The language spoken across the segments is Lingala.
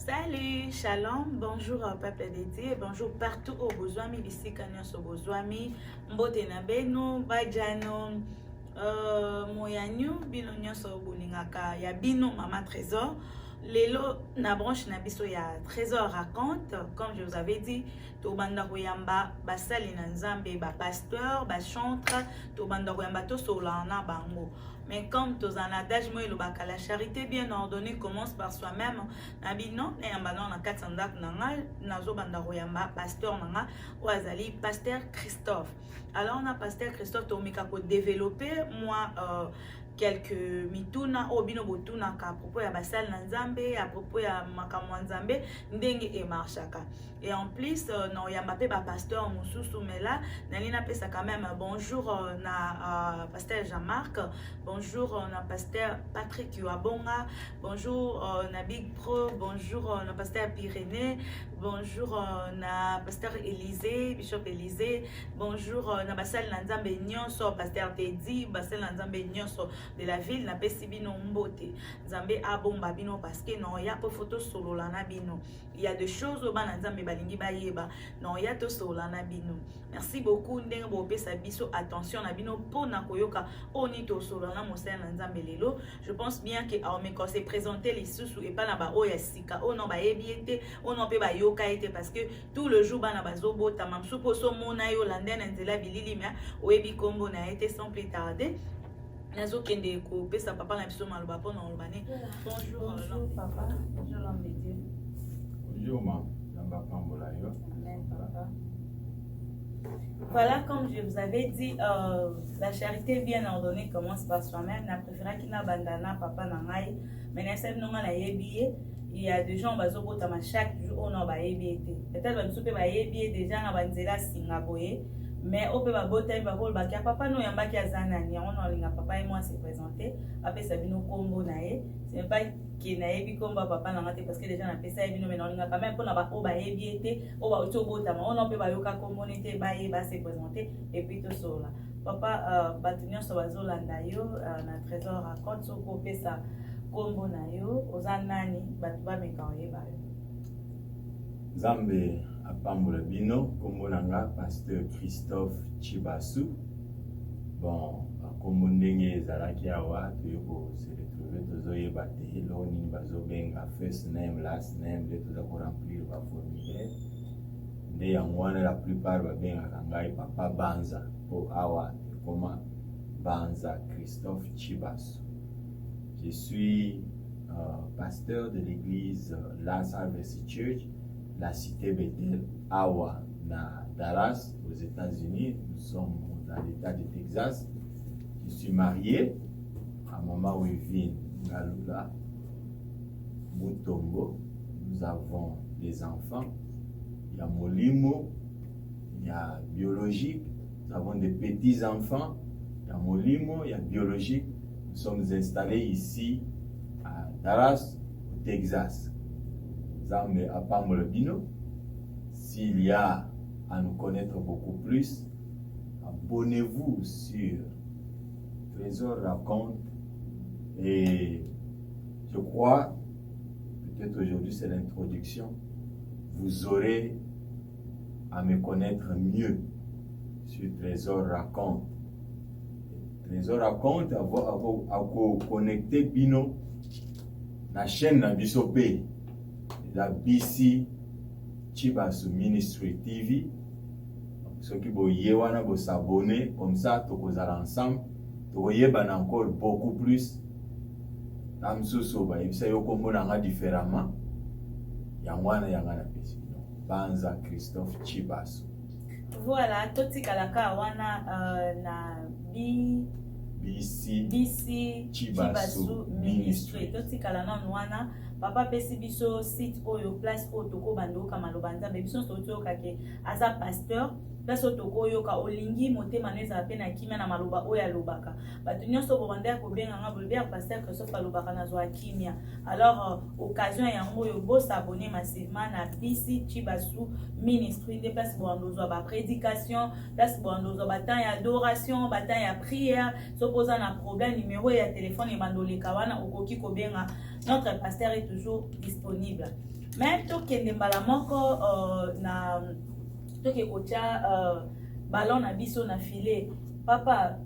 Salut, shalom, bonjour au peuple dédié, bonjour partout au Bozwami, ici Kanyon so Bozwami, Mbote na beno, Bajano, Moyanyu, Bino Nyonso Buningaka, ya Bino Mama Trésor. Lelo na branche na biso ya Trésor raconte, comme je vous avais dit, to banda koyamba basali na nzambe ba pasteur, ba chantre, to banda koyamba to solana bango. Mais comme tous en adage moi le baka la charité bien ordonnée commence par soi-même. Nabino na yamba na katsandak nanga nazo banda koyamba pasteur nanga oazali pasteur Christophe. Alors on a pasteur Christophe to mika ko développer moi quelques mituna obino botuna ka à propos ya basal na nzambe à propos ya makamwa nzambe ndenge e marchaka et en plus non ya mapé ba pasteur mususu mais là nalina pesa quand même bonjour na pasteur Jean-Marc, bonjour na pasteur Patrick Yuabonga, bonjour na Big Pro, bonjour na pasteur Pyrénées, bonjour na pasteur Élysée, bishop Élysée, bonjour na basal na nzambe nyonso pasteur Teddy, basal na nzambe nyonso de la ville na pesi bino mbote nzambe abomba bino parce que non ya po photo solo la na bino il y a des choses au bana nzambe balingi bayeba non ya to solo la na bino. Merci beaucoup ndenge bo pesa biso attention na bino pona koyoka oni to solo na mosala na nzambe lelo. Je pense bien que a me quand c'est présenter les sous et pas na ba oya sika o non ba yebiete o non pe ba yoka ete parce que tout le jour bana bazobo tamamsu poso mona yo landena nzela bilili mais oyebi kombo na été sans plus tarder. Nazo kende ko pesa papa na biso maloba pona olobane. Bonjour papa, bonjour l'homme de Dieu. Bonjour ma, namba pambola yo. Amen papa. Voilà, comme je vous avais dit, la charité bien ordonnée commence par soi-même. Na préféré qu'il na bandana papa na ngai, mais na seb non na yebié. Il y a des gens bazo botama chaque jour on ba yebié. Peut-être ba msupe ba yebié déjà na banzela singaboye. Mais au peut botter ba rôle ba papa no yamba ki azana ni on linga papa et moi se présenter après Sabino combo nae c'est pas qui nae bi combo papa na mate parce que déjà na pesa bino mais on linga quand même pour na ba o ba ebiete o ba oto bota on peut ba yoka combo nete ba e ba se présenter et puis tout ça papa batunyo so bazolanda yo na Trésor raconte so ko pesa combo na yo ozanani batu ba meka oyeba yo Nzambe apambola bino kombo nanga pasteur Christophe Chibasu. Bon, kombo ndenge ezalaki awa toyoko se retrouver tozoyeba te eloko nini bazobenga first name last name nde toza koremplir baformulaire nde yango wana la plupart babengaka ngai papa Banza po awa ekoma Banza Christophe Chibasu. Je suis pasteur de l'église Last Harvest Church, la cité Bethel, Awa, na Dallas, aux États-Unis. Nous sommes dans l'État de Texas. Je suis marié à Maman Wevin Galula Mutombo. Nous avons des enfants. Il y a Molimo, il y a biologique. Nous avons des petits-enfants. Il y a Molimo, il y a biologique. Nous sommes installés ici à Dallas, au Texas. Zambé à Pambolabino. S'il y a à nous connaître beaucoup plus, abonnez-vous sur Trésor raconte. Et je crois, peut-être aujourd'hui c'est l'introduction, vous aurez à me connaître mieux sur Trésor raconte. Trésor raconte à vous connecter bino la chaîne na Bisopé. La BC Chibasu Ministry TV. Ceux qui vont s'abonner, comme ça, tous vous allez ensemble. Vous encore beaucoup plus. Ça y différemment. Yangwana yangana pesi. Banza Christophe Chibasu. Voilà, toti kalaka wana na BC Chibasu Ministry. Toti kalana wana. Papa pesi biso site oyo place otoko bandoka malobanza biso soto kake aza pasteur place otoko yoka olingi motema neza pena kimia na maloba oya lobaka batu nyonso bobanda ko benga nga bolbert pasteur Christophe lobaka na zo kimia. Alors occasion ya ngoyo bo s'abonner massivement na BC Chibasu Ministry de place bondozo ba prédication place bondozo ba temps ya adoration ba temps ya prière so posa na problème numéro ya téléphone et bandoleka wana okoki ko benga notre pasteur est toujours disponible. Mais tokende mbala moko na toke kotia ballon na biso na filet papa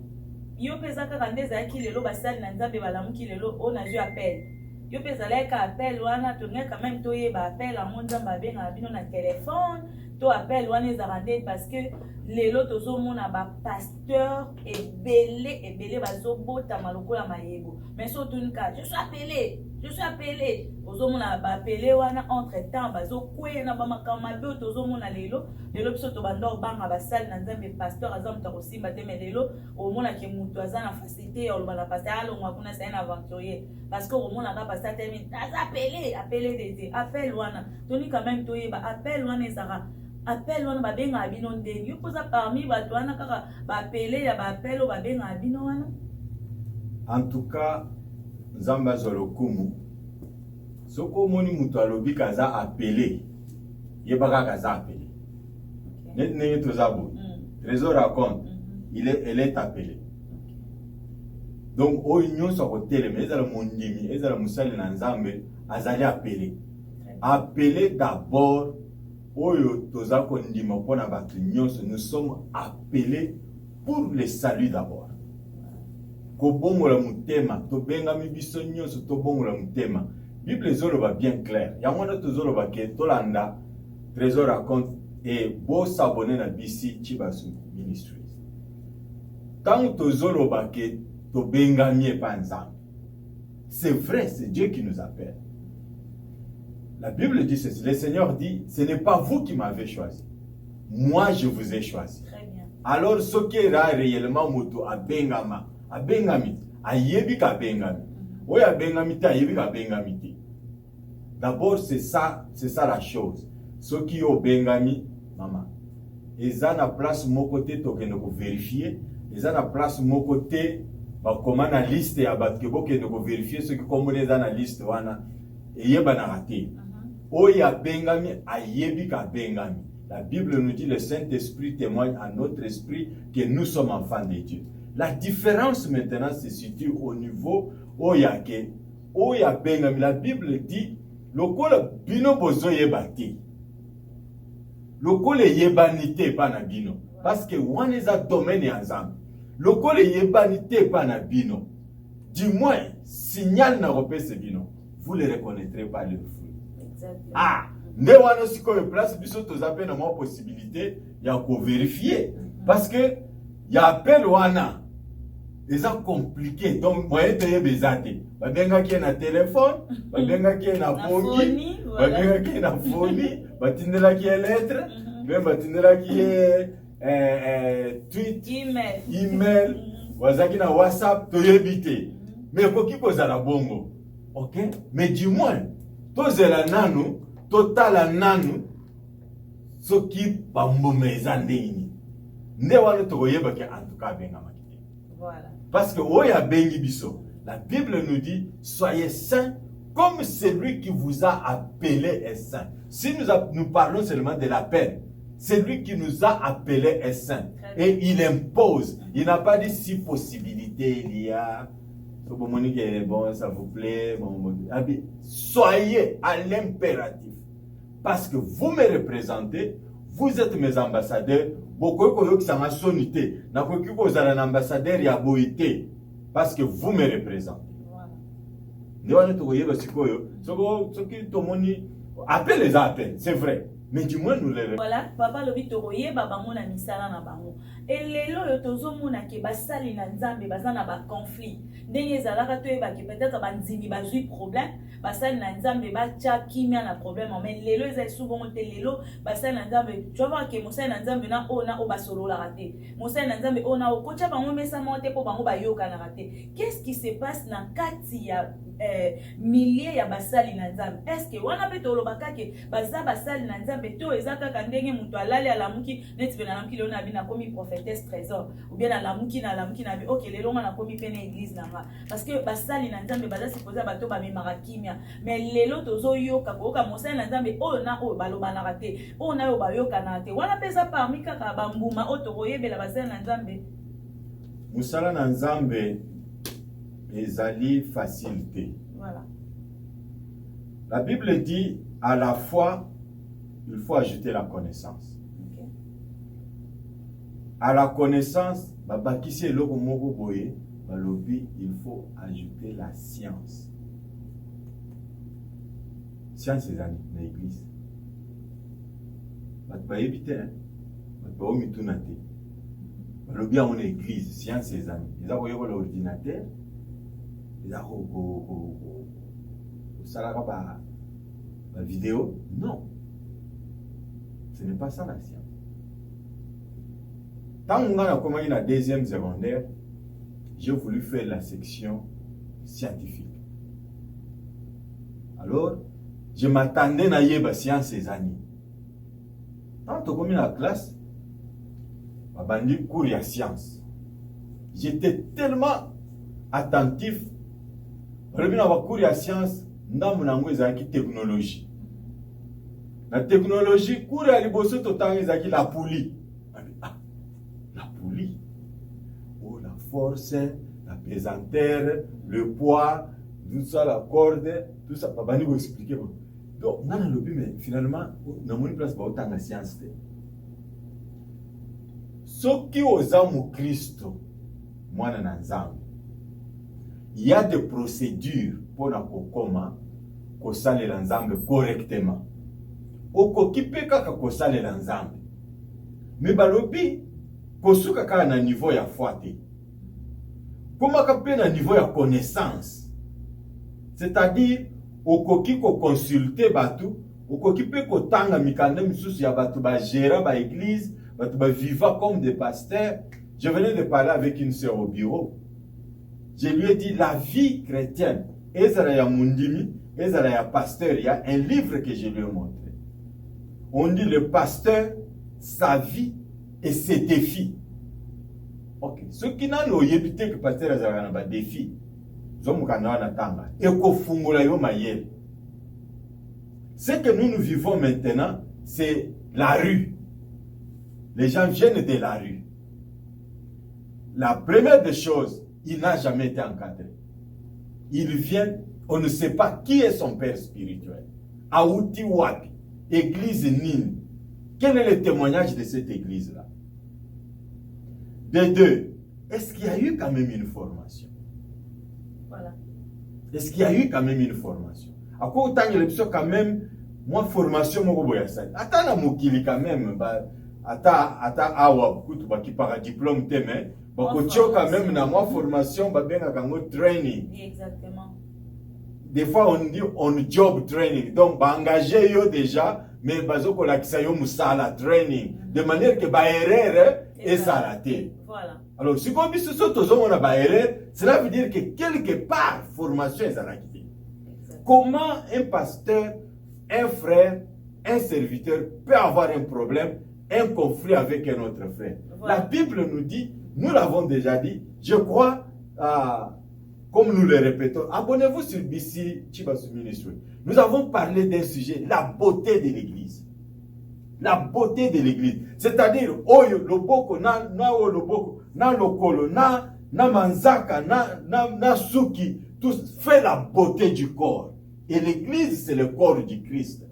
yo pesa kaka nde ezalaki lelo basali na nzambe balamuki lelo oyo nazwi appel yo mpe ezalaki appel wana tongai quand même toyeba appel yango nzambe abengaka bino na telefone to appel wana ezalaka nde parce que lelo tozomona bapasteur ebele bazobotama lokola mayebo mais so otunika je suis appelé ozomona baapele wana entre temps bazokwea na bamakambo mabe oyo tozomona lelo biso tobanda obanga basali na nzambe pasteur aza moto akosimba te mais lelo omonaki moto aza na facilité ya oloba na pasteur alongwa kuna saye na aventurier parce que omonaka pasteur temi aza appelé dete appel wana toni quand même toyeba appel wana ezaka appel wana babengaka bino ndenge yo mpoza parmi bato wana kaka baapele ya baapel oyo babengaka bino wana. En tout cas nzambe azwa lokumu soki omoni moto alobi kaza apele yeba kaka aza apele neti ndenge toza boye trésor raconte elle est appelée donc oyo nyonso akotelema ezala mondimi ezala mosali na nzambe azali appelé d'abord oyo toza kondima mpona bato nyonso nous sommes appelés pour le salut d'abord kobongola mutema tobengami biso nyonso tobongola mutema bible ezoloba bien clair yango wana tozoloba ke tolanda trésor raconte et bosabone na bisi Chibasu Ministries tant tozoloba ke tobengami epa nzambe c'est vrai, c'est Dieu qui nous appelle. La Bible dit ceci, le Seigneur dit, ce n'est pas vous qui m'avez choisi, moi je vous ai choisi. Très bien. Alors ce qui est réellement moto abengami ayebi ka bengami oyo abengami te ayebi ka bengami te. D'abord c'est ça la chose. Ce qui yo bengami mama eza na place moko te tokende ko vérifier, eza na place moko te ba koma na liste ya bato ke bokende ko vérifier ce qui comme eza na liste wana eyeba na raté. Oyo abengami ayebi ka bengami. La Bible nous dit, le Saint-Esprit témoigne à notre esprit que nous sommes enfants de Dieu. La différence maintenant se situe au niveau oyake, oya bengami. La Bible dit, lokola bino bozo yebate, lokola yebanite pa na bino, parce que wana eza domaine ya nzambe. Lokola yebanite pa na bino, du moins signal na repese bino, vous le reconnaîtrez par le fruit. Exactement. Ah, nde wana sikoyo place biso tozape na mo possibilité ya ko vérifier parce que ya appel wana eza compliqué donc moyen te bezate babenga ki na téléphone babenga ki na bongi babenga ki na phone batindela ki lettre même batindela ki tweet email wazaki na WhatsApp to yebite mais koki kozala bongo OK mais du moins tozela nanu totala nanu soki bambome eza ndeni nde wana tokoyeba ke en tout cas benga makite. Voilà. Parce que oya bengi biso, la Bible nous dit soyez saints comme celui qui vous a appelé est saint. Si nous parlons seulement de l'appel, celui qui nous a appelé est saint et il impose. Il n'a pas dit si possibilité il y a. Bon, ça vous plaît, bon, soyez à l'impératif. Parce que vous me représentez, vous êtes mes ambassadeurs. Beaucoup qui sont en sonité, n'a pas que vous êtes un ambassadeur et aboité. Parce que vous me représentez. Appelle les appels, c'est vrai. Mais du moins nous les voilà, papa lobi toroye baba mona misala na bango. Et lelo yo tozomona ke basali na nzambe bazana ba conflit. Ndenge ezalaka toyeba ke peut-être banzimi bazui problème, basali na nzambe ba tia kimia na problème, mais lelo ezali souvent te lelo basali na nzambe. Tu vas voir que mosali na nzambe na ona o basolo la raté. Mosali na nzambe ona o kocha bango mesa monte po bango ba yoka na raté. Qu'est-ce qui se passe na kati ya milliers ya basali na nzambe? Est-ce que wana pe tolobaka ke basali na nzambe beto ezaka kandenge mutu alali alamuki neti bena alamuki leo na bina komi prophétesse trésor ou bien alamuki na bi OK lelo na komi pena église nanga parce que basali na nzambe baza supposé bato ba memaka kimia mais lelo tozo yoka koka mosali na nzambe o na o baloba na raté o na yo ba yoka na raté wana pesa parmi kaka bambuma o tokoyebela basali na nzambe musala na nzambe ezali facilité. Voilà. La Bible dit, à la foi, il faut ajouter la connaissance. Ok. À la connaissance, il faut ajouter la science. Science, c'est l'église. En église, science, c'est amis. Ils ont l'ordinateur, ils ont la vidéo. Non. Ce n'est pas ça la science. Quand on a commencé la deuxième secondaire, j'ai voulu faire la section scientifique. Alors, je m'attendais à la science ces années. Quand on a commencé la classe, j'ai cours de science. J'étais tellement attentif. J'ai cours de science, j'ai technologie. La technologie, cours de liboso total, la poulie. La poulie. Oh, la force, la pesanteur, le poids, tout ça, la corde, tout ça. Papa, vous expliquer. Donc, on a le mais finalement, on a une place pour autant de science. Ce qui aux âmes Christ, moi, il y a des procédures pour qu'on sale l'ensemble correctement. Au qui peut qu'on sale l'ensemble. Mais balobi, pour ce qui est à niveau de foi, comment qu'on peut à niveau de connaissance, c'est-à-dire au qui qu'on consulte batou, au qui peut qu'on tanga mikanda misusu ya batou ba gérer ba église, batou ba vivre comme des pasteurs. Je venais de parler avec une sœur au bureau. Je lui ai dit la vie chrétienne, Ezra Mundimi, Ezra pasteur, il y a un livre que je lui ai montré. On dit le pasteur, sa vie et ses défis. Ok. Ce qui n'a pas évité que le pasteur a des défis. Ce que nous vivons maintenant, c'est la rue. Les gens viennent de la rue. La première des choses, il n'a jamais été encadré. Il vient, on ne sait pas qui est son père spirituel. Aouti Wapi, église Nine. Quel est le témoignage de cette église-là? De deux, est-ce qu'il y a eu quand même une formation? Voilà. Est-ce qu'il y a eu quand même une formation? À quoi autant il y a quand même, moi, formation, moi, attends, la moukili quand même, attends, awa, qui par diplôme, mais, quand même, dans ma formation, training. Exactement. Des fois, on dit on-job training. Donc, engager yo déjà, mais bazoko la kisayo musala training. De manière que ba erreur est salaté. Voilà. Alors, si on dit ce sont tous on a ba erreur, cela veut dire que quelque part, formation est salaté. Comment un pasteur, un frère, un serviteur peut avoir un problème, un conflit avec un autre frère? Voilà. La Bible nous dit, nous l'avons déjà dit, je crois, comme nous le répétons, abonnez-vous sur BC Chibasu Ministry. Nous avons parlé d'un sujet, la beauté de l'Église. La beauté de l'Église. C'est-à-dire, oyo, loboko, na loboko, na lokolo, na manzaka, na suki, tout fait la beauté du corps. Et l'Église, c'est le corps du Christ.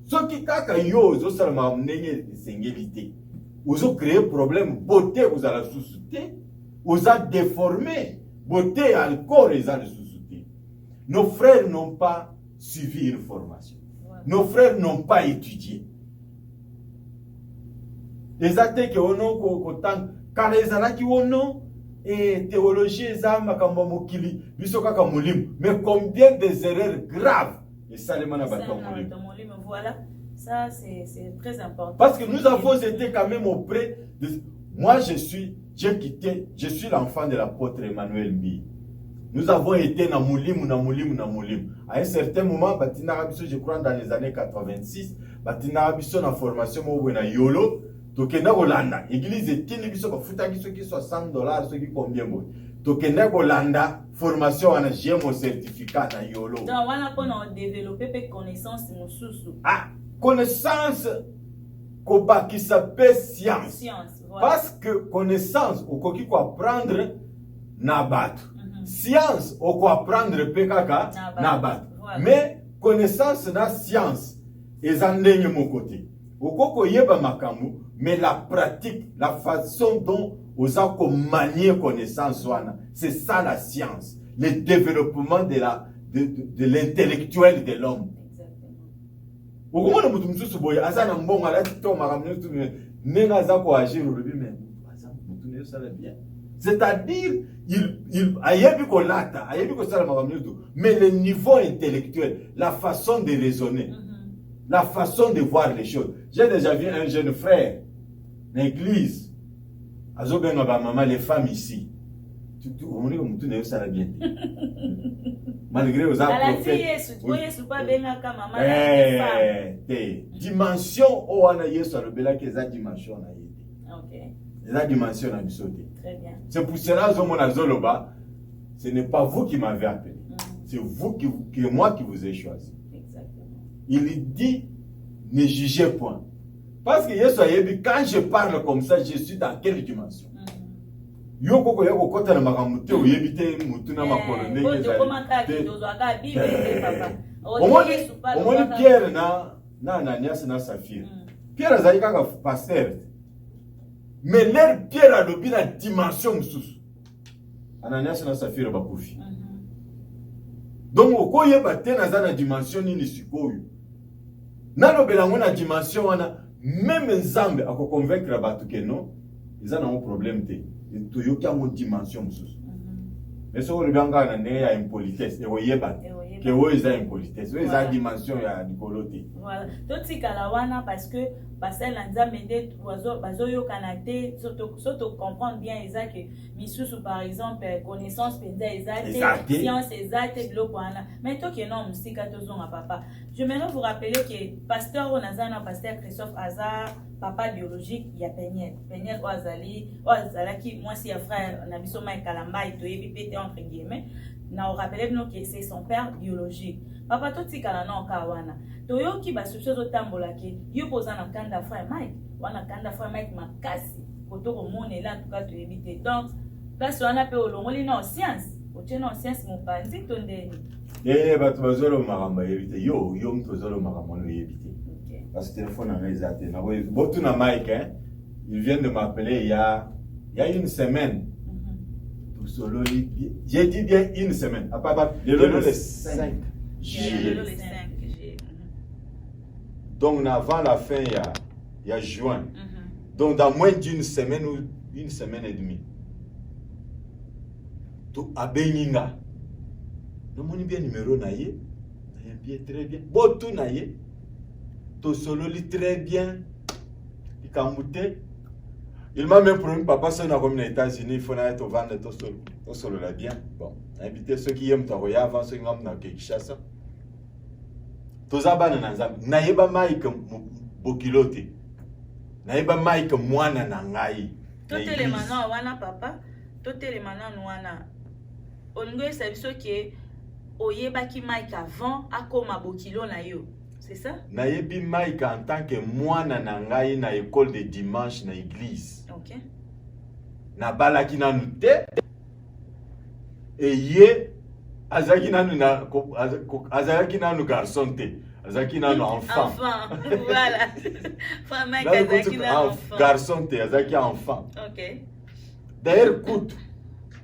Ce qui kaka yo, zo salama mnenge sengélité. Vous avez créé un problème, beauté, vous allez sous-souter, vous avez déformé. Beauté à le corps et à le sous-souter. Nos frères n'ont pas suivi une formation. Ouais. Nos frères n'ont pas étudié. Les athées qui ont autant, car les athées qui ont et théologie, mais combien des erreurs graves et ça les voilà, ça c'est très important. Parce que nous avons été quand même auprès de. Moi j'ai quitté, je suis l'enfant de l'apôtre Emmanuel Mbi. Nous avons été na Moulim. À un certain moment, je crois dans les années 86, na formation na Yolo, tokenda Rolanda. Église etini biso ba futaki soki $60, soki combien bon. Tokenda Rolanda, formation ana j'ai mon certificat na Yolo. Donc voilà qu'on a développé des connaissances mususu. Ah, connaissance koba qui s'appelle science. Voilà. Parce que connaissance, au quoi qu'on apprendre, n'a battu. Science, au quoi apprendre, pekaka, n'a battu. Voilà. Mais connaissance na science eza ndenge mon côté okoko yeba makambo mais la pratique la façon dont oza ko manier connaissance wana c'est ça la science le développement de l'intellectuel de l'homme okomona mutu mususu boye aza na mbongo ala to makambo mutu nenga za ko agir le lui même aza mutu ne sala bien c'est-à-dire il ayebi ko lata ayebi ko sala makambo mutu mais le niveau intellectuel la façon de raisonner la façon de voir les choses. J'ai déjà vu un jeune frère dans l'église. Azobenga ba maman les femmes ici. On dit que tout ne sera bien. Malgré aux prophètes. Dimension o ana Yesu alobela que za dimension na yé. OK. La dimension na bisoté. Très bien. C'est pour cela que zoloba, ce n'est pas vous qui m'avez appelé. C'est vous moi qui vous ai choisi. Il dit, ne jugez point. Parce que Yesu a dit, quand je parle comme ça, je suis dans quelle dimension? Yoko ko yoko kota na makamute o yebite mutuna makolo ndenge omoni Pierre na Ananias na Saphira. Pierre azali kaka pasteur. Mais leur Pierre a lobi na dimension mususu. Ananias na Saphira bakufi. Donc okoyeba te na za na dimension nini sikoyo. Nalobela ngona dimension wana même Nzambe ako convaincre batu que non, ils ont un problème te. To yoka mo dimension mususu. Mais so le banga na ne ya impolitesse e oyeba que wo ils ont impolitesse. Wo ils ont dimension ya dikolote. Voilà. Toti kala wana parce que Pascal Nzambe de bazo yo kanate surtout comprendre bien exact que misusu par exemple connaissance penza exact science exact bloc wana. Mais to que non musika tozonga papa. J'aimerais vous rappeler que pasteur Onazana pasteur Christophe Azar papa biologique ya Peniel Oazali moi si frère na biso mai kalamba to yebi pété entre guillemets na on rappelle nous que c'est son père biologique papa toti kala na okawana to yoki ba soso zo tambola ke yo poza na kanda frère Mike wana kanda frère Mike makasi poto ko mona là en tout cas to yebi té donc place wana pe olongoli na science otena science mo panzi to ndeni batu bazolo maramba yebite yo mtozolo maramba no yebite. Parce que le téléphone a réalisé. Mike, hein, il vient de m'appeler il y a une semaine. J'ai dit bien une semaine. Le 5 juillet. Donc avant la fin, il y a juin. Donc dans moins d'une semaine ou une semaine et demie. Tout à Beninga. Nous avons bien numéro naïe. Bien très bien. Bon tout naïe. Solo lit très bien. Il m'a même promis, papa, si on a comme les États-Unis, il faut aller au vendre tout solo là bien. Bon, inviter ceux qui aiment Taroya avant ceux qui aiment dans Kinshasa. Tozaba na nzambe. Naïba Mike Bokilote. Naïba Mike Mwana Nangai. Toutes les manas, wana papa. Toutes les manas, wana. On nous dit ceux qui oyeba ki Mike avant, à comme Bokilo na yo. C'est ça? Nayebi Mike en tant que mwana nangai na école de dimanche na église. OK. Na balaki na nute. Et ye azaki na garçon te. Azaki na enfant. Enfant. Voilà. Frère Mike azaki na enfant. Garçon te, azaki enfant. OK. D'ailleurs, écoute,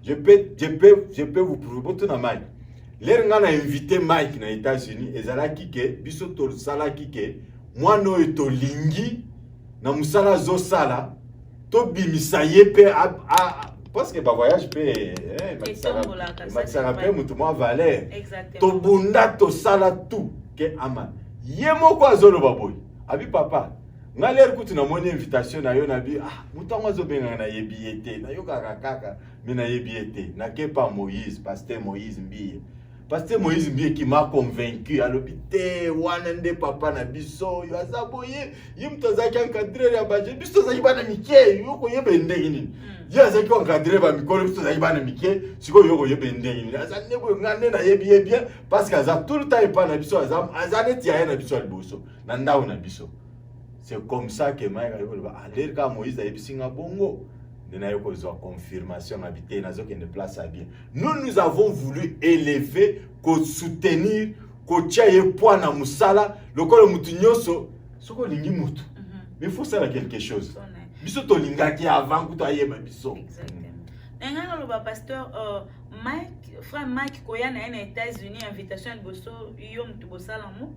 je peux vous prouver tout na Mike. L'air nga na invité Mike na États-Unis ezala kike biso to sala kike mwana oyo lingi na musala zo sala to bimisa yepe parce que ba voyage pe makisaka pe mutu mwa valeur to bunda to sala tout ke ama yemo kwa zolo baboy abi papa nga l'air kutu na moni invitation na yo na bi mutango zo benga na yebiete na yo kaka mais na yebiete na ke pa Moïse pasteur Moïse Mbiye. Pasteur Moïse Mbiye qui m'a convaincu à l'hôpital wanende papa na biso yo azaboye yimtozaki encadrer ya baje biso zaki bana mike yoko yebe ndenge nini yo azaki encadrer ba mikolo biso zaki bana mike siko yoko yebe ndenge nini azane bo ngane na yebi bien parce que azam tout le temps pas na biso azane tia na biso liboso na ndawo na biso. C'est comme ça que Maïka a l'air que Moïse a épicinga bongo. Nous avons une confirmation habitée dans une place à bien. Nous avons voulu élever, soutenir, kotia ye poids na musala lokolo mutu nyoso soko lingi mutu mais il faut ça quelque chose biso to lingaki avant kuto ayeba biso Nenga lo ba pasteur Mike frère Mike koya na États-Unis invitation boso yo mutu bosala mo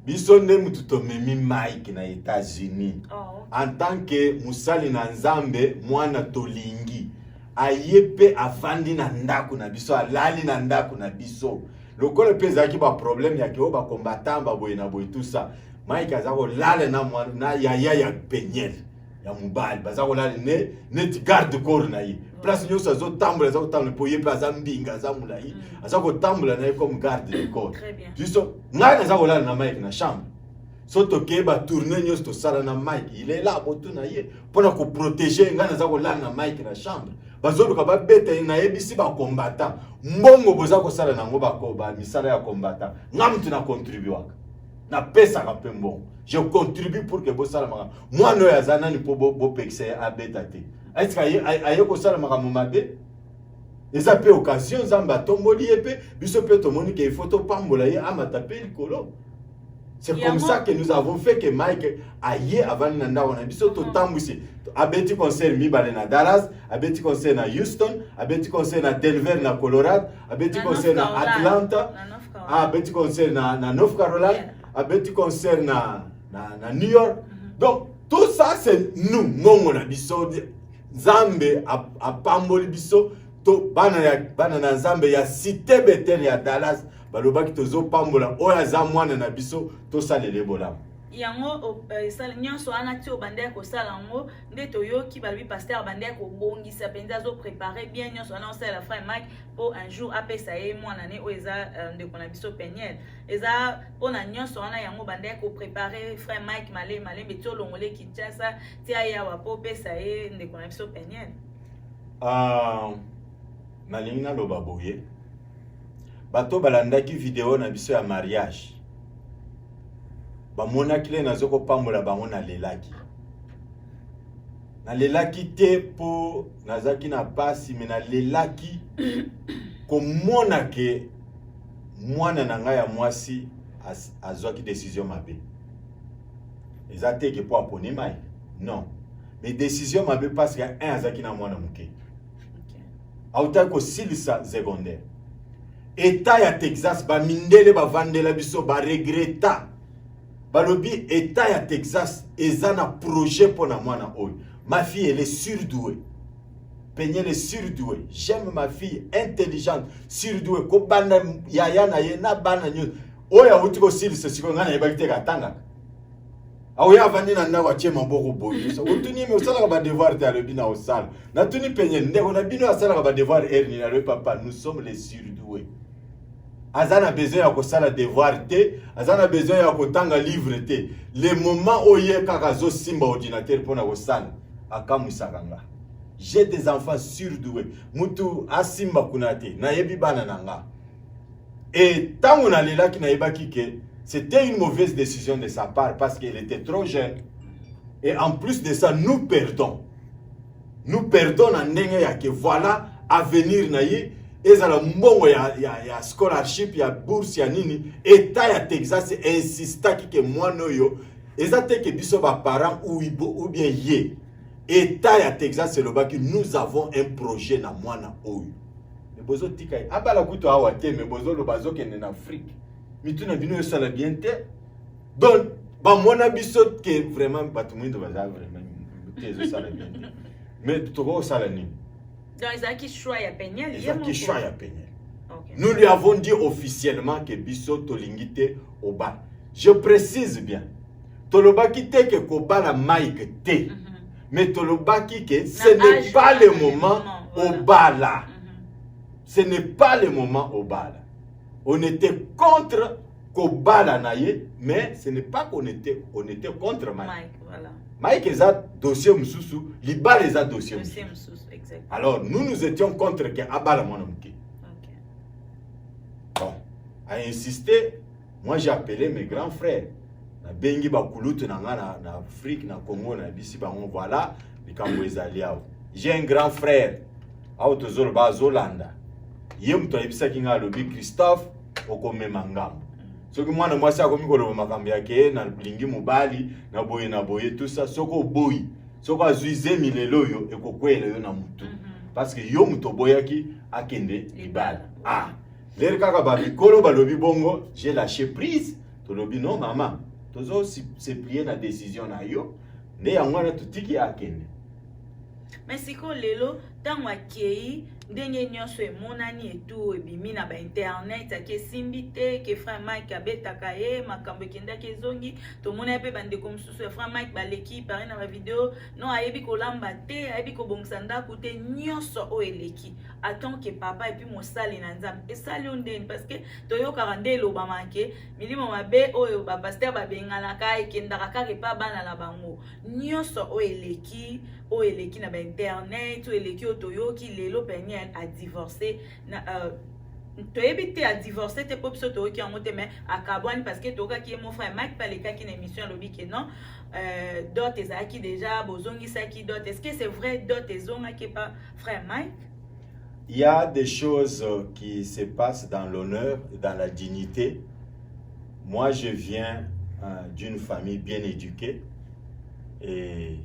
biso nde mutu to memi Mike na États-Unis en tant que musali na nzambe mwana tolingi ayepe avandi na ndako na biso alali na ndako na biso lokolo peza ki ba problème ya ke ba combattant ba boye na boye tout ça Mike azako lale na mwana na ya penyel ya mubali bazako lale ne ti garde corps na yi place nyoso azo tambula azako tambula po yepe azambinga azamula yi azako tambula na comme garde de corps biso ngai azako lale na Mike na chambre soto ke ba tourner nyoso to sala na Mike il est là botu na ye pona ko protéger ngai azako lale na Mike na chambre bazoluka ba beta na yebisi ba combattant mbongo boza ko sala nango ba ko ba misala ya combattant ngamtu na contribuer na pesa ka pembo je contribue pour que bo sala maka moi no yazana ni po bo pexé a beta te est-ce que ayo ko sala maka mumabe eza pe occasion zamba tomboli epe biso pe to moni ke photo pambola ye amata pe likolo. C'est comme ça que nous avons fait que Mike aille avant nanda on a biso to tambousi abeti concert mi balé na Dallas, abeti concert na Houston, abeti concert na Denver na Colorado, abeti concert na Atlanta, abeti concert na North Carolina, abeti concert na New York. Donc tout ça c'est nous ngongo na biso Nzambe a pamboli biso to bana na Nzambe ya cité Bethel ya Dallas. Baloba ki tozo pambola oya za mwana na biso to salele bola yango sala nyonso ana ti obandea ko sala ngo nde toyoki balobi pasteur bandea ko bongisa penza zo préparer bien nyonso ana osala frère Mike pour un jour apesa ye mwana ne oza ndeko na biso Peniel eza pona nyonso ana yango bandea ko préparer frère Mike male beto longole Kinshasa ti aya wa po pesa ye ndeko na biso Peniel nalingi na loba boye bato balandaki vidéo na biso ya mariage bamona kile nazoko pambola bango na lelaki te po nazaki na pasi me na lelaki komona ke mwana na ngai ya mwasi azwaki décision mabe eza te ke po aponi mai non mais décision mabe parce que un azaki na mwana muke autaki kosilisa secondaire État ya Texas ba mindele ba vandela biso ba regreta balobi État ya Texas eza na projet pour na mwana oyo ma fille elle est surdouée Peniel est surdouée j'aime ma fille intelligente surdouée ko banda yaya na ye na bana nyo oya uti ko silisa siko ngana yebaki te katanga aoya vandi na ndawa che maboko boyo so utuni me osala ba devoir te alobi na osala na tuni Peniel ndeko na bino asala ba devoir erni na le papa nous sommes les surdoués azana besoin ya kosala devoir te azana besoin ya kotanga livre te le moment oye kaka zo simba ordinateur pona kosala akamwisaka nga j'ai des enfants surdoués mutu asimba kuna te na yebi bana nanga et tango na lelaki na yebaki ke c'était une mauvaise décision de sa part parce qu'elle était trop jeune et en plus de ça nous perdons na ndenge ya ke voilà avenir na ye ezala mbongo ya scholarship ya bourse ya nini État ya Texas insista ki ke mwana oyo ezate ke biso ba parents ou bien ye État ya Texas le baki nous avons un projet na mwana oyo mais bozo tika abala kuto awa te mais bozo lo bazo kende na Afrique mituna bino yo sala bien te donc ba mwana biso ke vraiment batumundo baza vraiment tezo sala bien te mais toko sala nini. Donc, Isaki choix ya Peniel. Isaki choix ya Peniel. Nous lui avons dit officiellement que biso tolingite oba. Je précise bien. Tolobaki te que kobala Mike te. Mais tolobaki que ce n'est pas le moment obala. Ce n'est pas le moment obala. On était contre kobala naye, mais ce n'est pas qu'on était contre Mike. Voilà. Mike est un dossier msusu, Libal est un dossier msusu. Exactement. Alors, nous étions contre que Abala Monomke. Bon, à insister, moi j'ai appelé mes grands frères. Na bengi ba kulutu na Afrique, na Congo, na bisi ba on voilà, les Cambouezaliao. J'ai un grand frère, Autozol Bazolanda. Yem to ebisa kinga lobi Christophe, okomema ngambo. Soki mwana mwasi akomi koloba makambo yake na lingi mobali na boye tout ça soko boyi soko azuize milelo yo ekokwela yo na mutu parce que yo muto boyaki akende libala. Lere kaka ba mikolo balobi bongo j'ai lâché prise to lobi non maman tozo se plier na décision na yo ne yango na tutiki akende. Mais siko lelo tango akei ndenge nyonso emonani etu ebimi na ba internet ake simbi te ke frère Mike abetaka ye makambo ekendaki ezongi tomona pe bandeko mosusu ya frère Mike baleki pare na ba video non ayebi kolamba te ayebi kobongisa ndako te nyonso o eleki attend que papa et puis mosali na nzambe esali ondeni parce que toyokaka nde elobama ke milimo mabe oyo bapaster babenganaka ekendaka kaka pa bana na bango nyonso o eleki na ba internet o eleki o toyoki lelo penye a divorcé na toyebi te a divorcé te pop so toyoki yango te mais akabwani parce que tokaki mon frère Mike palekaki na émission lobi ke non dot ezalaki déjà bozongisaki dot est-ce que c'est vrai dot ezongaki pas frère Mike? Il y a des choses qui se passent dans l'honneur et dans la dignité. Moi, je viens d'une famille bien éduquée et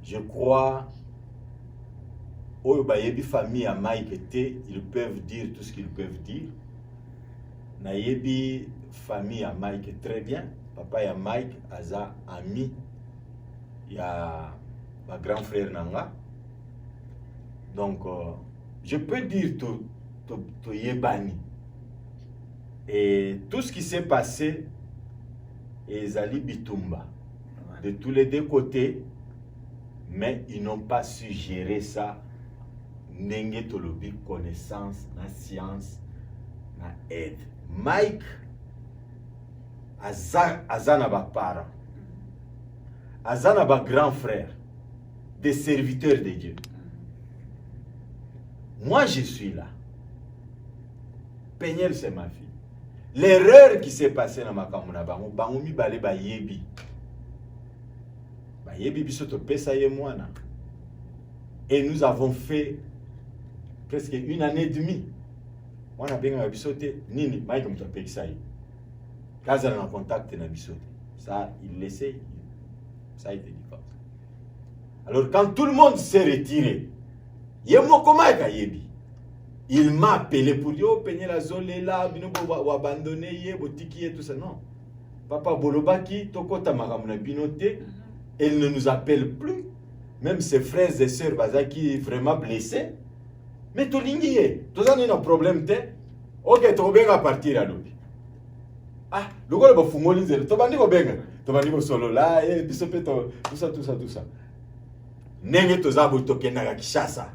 je crois aux famille à Mike ils peuvent dire tout ce qu'ils peuvent dire. Nayebi famille à Mike très bien. Papa et Mike aza ami ya ma grand frère nanga. Donc, je peux dire to yebani. Et tout ce qui s'est passé est Zali Bitumba. De tous les deux côtés, mais ils n'ont pas su gérer ça. Nenge tolobi connaissance, na science, na aide. Mike, azana ba parents, azana ba grand frère, des serviteurs de Dieu. Moi, je suis là. Peniel, c'est ma fille. L'erreur qui s'est passée dans ma kamuna bango mi balé ba yebi. Ba yebi bisoto pesa ye mwana. Et nous avons fait presque 1 année et demie. On a bien bisoté nini Mike mto pekisa ye. Kaza na contact na bisoté. Ça il laissait ça a été dit comme ça. Alors quand tout le monde s'est retiré, il m'a appelé pour dire oh peine la zone là bino bo abandonner ye botiki et tout ça non. Papa Bolobaki tokota makamuna binoté, elle ne nous appelle plus. Même ses frères et sœurs bazaki vraiment blessés. Mais to lingiye, to ça n'a problème te. OK, to benga partir à l'autre. Ah, le gars ba fungoli zelo, to bandi ko benga. To bandi ko solo là et biso peto tout ça. Nenge to zabo to kenaka Kishasa.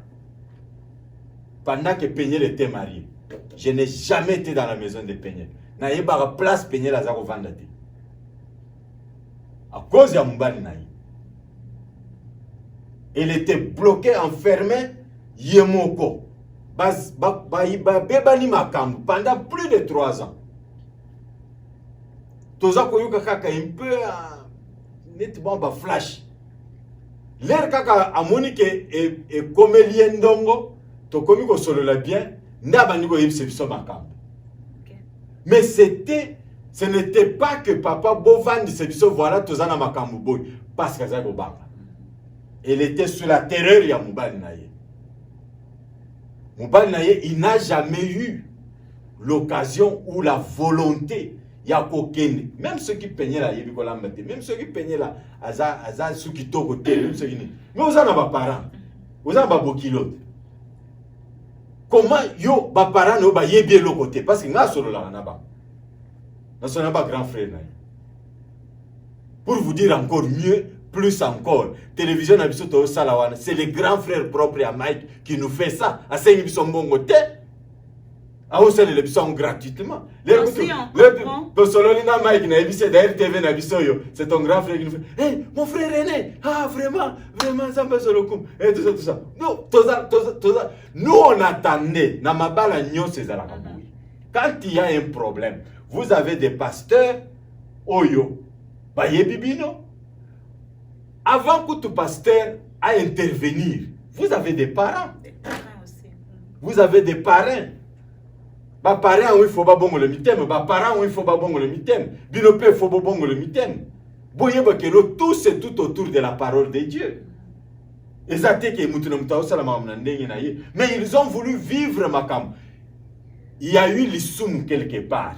Pendant que Peniel était marié, je n'ai jamais été dans la maison de Peniel. Na yeba place Peniel azako vandate. À cause ya mbani naï. Elle était bloquée, enfermée, yemoko. Bebani makambu pendant plus de 3 ans. Toza koyuka kaka un peu nettement ba flash. L'air kaka amoni ke e komelien ndongo. Tokomi ko solo la bien, ndabani ko yebise biso makambo. Mais ce n'était pas que papa Bovandi se biso voilà tozana makambo boy parce que zako banga. Elle était sous la terreur ya mubali naye. Mubali naye, il n'a jamais eu l'occasion ou la volonté ya kokende. Même ceux qui peignaient la yebi ko lambate, même ceux qui peignaient la aza suki toko te, même ceux qui ni. Mais vous en avez parents. Vous en avez beaucoup l'autre. Comment yo ba parents no ba yebi le côté parce que nga solo la naba. Na solo ba grand frère na. Pour vous dire encore mieux, plus encore, télévision na biso to salawana, c'est le grand frère propre à Mike qui nous fait ça. A sengi biso mbongo te. A osele le biso gratuitement. Le solo ni na Mike na biso d'ailleurs TV na biso yo, c'est ton grand frère qui nous fait. Hey, mon frère René, ah vraiment ça me solo kum. Et tout ça. Non, toza. Nous on attendait na mabala nyonso ezala kabui. Quand il y a un problème, vous avez des pasteurs oyo ba yebibino. Avant que tout pasteur à intervenir, vous avez des parents. Des parents aussi. Vous avez des parrains. Ba parents il faut ba bongo le mitem, ba parents il faut ba bongo le mitem, binope il faut ba bongo le mitem. Boyeba que tout c'est tout autour de la parole de Dieu. Mais ils ont voulu vivre Makam. Il y a eu l'issoum quelque part.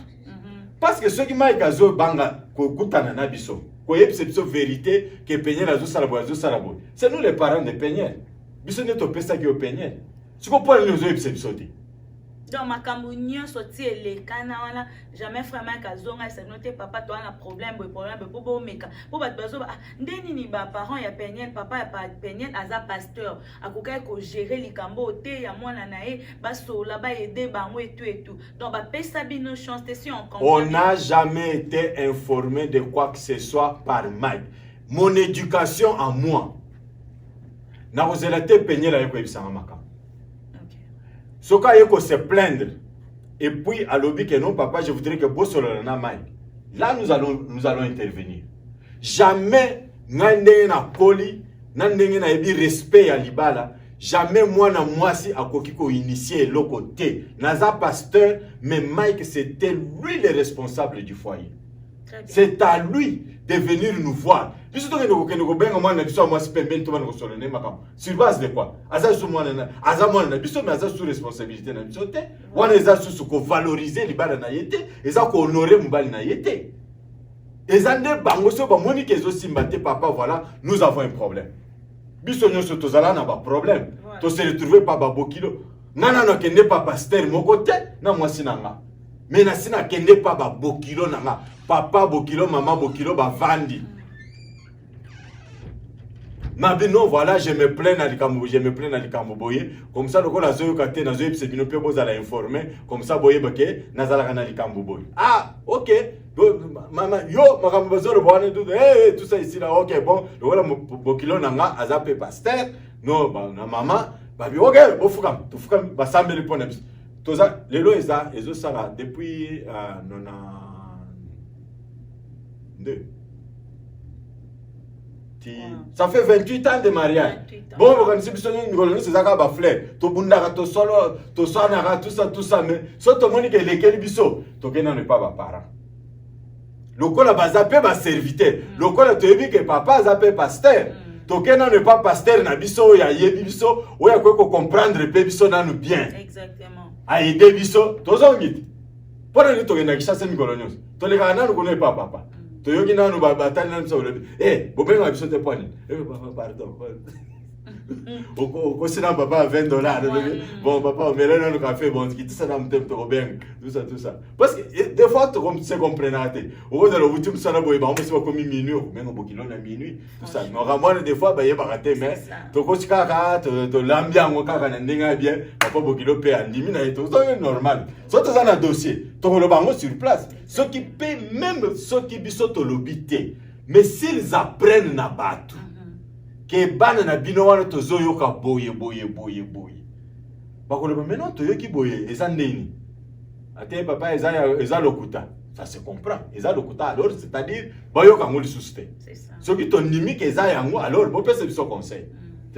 Parce que ceux qui m'ont dit banga kokutana na biso, koyebse vérité que peigner la salabo. C'est nous les parents de peigner. Biso ne to pesa ki o peigner. Tu comprends les autres episode. Donc makambo nyonso ti elekana wana jamais vraiment kazonga c'est noté papa toi un problème pour meka pour ba bazo ndeni ni ba parents ya peigner papa ya peigner aza pasteur akoka ko gérer likambo te ya mwana nae basola ba aider bango et tout donc ba pesa bino chance si on comprend. On n'a jamais été informé de quoi que ce soit par Mike. Mon éducation à moi na ozela te peigner la yeko ebisanga makam. Soka yeko se plaindre et puis à l'objet que non papa je voudrais que Bossolo na mai. Là nous allons intervenir. Jamais ngandenge na poli, ngandenge na ebi respect ya libala, jamais moi na mwasi akoki ko initier le côté. Naza pasteur mais Mike c'était lui le responsable du foyer. C'est à lui de venir nous voir. Sur base de quoi? Sous responsabilité. On est sous valoriser les balles naïté, et ça qu'on honorer mon bal naïté. Et ça ne bangoso ba monique et simbate papa voilà, nous avons un problème. Bisonyo sur tozala na ba problème. To se retrouver pas ba bokilo. Nana no kende pas pasteur mon côté, na moi sinanga. Mais na sina kende pas ba bokilo nanga. Papa bokilo, maman bokilo ba vandi. Mais non, voilà, je me plains à l'Ikambo boye. Comme ça, le coup, la zoyo kate, na zoyo c'est bino pe boza la informer. Comme ça, boye bake, nazala kana l'Ikambo boye. Ah, ok. Maman, yo, maman bozo le boane tout, tout ça ici là, ok, bon. Le voilà bokilo nanga, azape pasteur. Non, bah, na maman, bah, ok, bo fukam, tu fukam, bah, sambe le pone. Toza, lelo eza, ezo sala depuis ça fait 28 ans de mariage. Bon, vous connaissez c'est ça qui a fleur. To bundaka, to solo, to soanara, tout ça, mais so to moni que lesquels biso, to kena ne pas ba parent. Lokola bazape ba serviteur. Lokola to yebi que papa zape pasteur. To kena ne pas pasteur na biso ya yebi biso, o ya ko comprendre pe biso na nous bien. Exactement. A aider biso, to zongit. Pour nous to kena kisa sen golonyos. To le kana no connaît pas papa. Toyoki nanu batali nanu so le bobenga biso te pone pardon au sina papa $20 bon papa mais là nous café bon qui tout ça dans tempo to bien tout ça parce que des fois comme c'est comprendre au dans le ultime ça na boy ba on se comme minuit même bokilo na minuit tout ça mais ramone des fois ba yeba raté mais to ko sikaka to lambia ngo kaka na ndinga bien papa bokilo pe andimi na to c'est normal so to ça na dossier to le bango sur place ceux qui paient même ceux qui biso to lobité mais s'ils apprennent na batu que bana na bino wana tozoyoka boye bakoloba maintenant toyoki boye eza ndeni ate papa eza lokuta ça se comprend eza lokuta alors c'est-à-dire bayoka ngoli susté c'est ça ce qui ton nimi que eza yango alors bo pese biso conseil